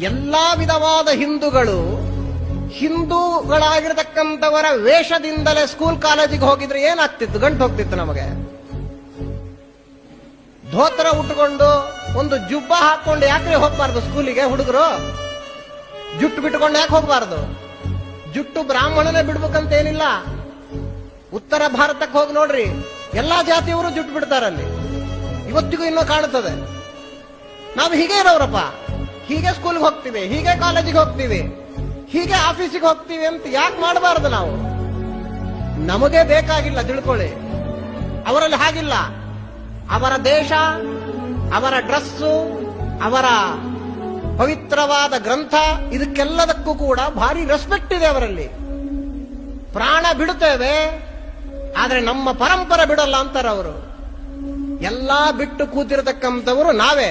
ಎಲ್ಲಾ ವಿಧವಾದ ಹಿಂದೂಗಳಾಗಿರತಕ್ಕಂಥವರ ವೇಷದಿಂದಲೇ ಸ್ಕೂಲ್ ಕಾಲೇಜಿಗೆ ಹೋಗಿದ್ರೆ ಏನಾಗ್ತಿತ್ತು? ಗಂಟು ಹೋಗ್ತಿತ್ತು ನಮಗೆ. ಧೋತ್ರ ಉಟ್ಕೊಂಡು ಒಂದು ಜುಬ್ಬ ಹಾಕೊಂಡು ಯಾಕ್ರೆ ಹೋಗ್ಬಾರ್ದು ಸ್ಕೂಲಿಗೆ? ಹುಡುಗರು ಜುಟ್ಟು ಬಿಟ್ಕೊಂಡು ಯಾಕೆ ಹೋಗ್ಬಾರ್ದು? ಜುಟ್ಟು ಬ್ರಾಹ್ಮಣನೇ ಬಿಡ್ಬೇಕಂತ ಏನಿಲ್ಲ. ಉತ್ತರ ಭಾರತಕ್ಕೆ ಹೋಗಿ ನೋಡ್ರಿ, ಎಲ್ಲಾ ಜಾತಿಯವರು ಜುಟ್ಟು ಬಿಡ್ತಾರಲ್ಲಿ. ಇವತ್ತಿಗೂ ಇನ್ನೂ ಕಾಣುತ್ತದೆ. ನಾವು ಹೀಗೆ ಇರೋರಪ್ಪ, ಹೀಗೆ ಸ್ಕೂಲ್ಗೆ ಹೋಗ್ತೀವಿ, ಹೀಗೆ ಕಾಲೇಜಿಗೆ ಹೋಗ್ತೀವಿ, ಹೀಗೆ ಆಫೀಸಿಗೆ ಹೋಗ್ತೀವಿ ಅಂತ ಯಾಕೆ ಮಾಡಬಾರದು ನಾವು? ನಮಗೆ ಬೇಕಾಗಿಲ್ಲ, ತಿಳ್ಕೊಳ್ಳಿ. ಅವರಲ್ಲಿ ಹಾಗಿಲ್ಲ. ಅವರ ದೇಶ, ಅವರ ಡ್ರೆಸ್ಸು, ಅವರ ಪವಿತ್ರವಾದ ಗ್ರಂಥ, ಇದಕ್ಕೆಲ್ಲದಕ್ಕೂ ಕೂಡ ಭಾರಿ ರೆಸ್ಪೆಕ್ಟ್ ಇದೆ ಅವರಲ್ಲಿ. ಪ್ರಾಣ ಬಿಡುತ್ತೇವೆ, ಆದ್ರೆ ನಮ್ಮ ಪರಂಪರೆ ಬಿಡಲ್ಲ ಅಂತಾರೆ ಅವರು. ಎಲ್ಲಾ ಬಿಟ್ಟು ಕೂತಿರತಕ್ಕಂಥವರು ನಾವೇ.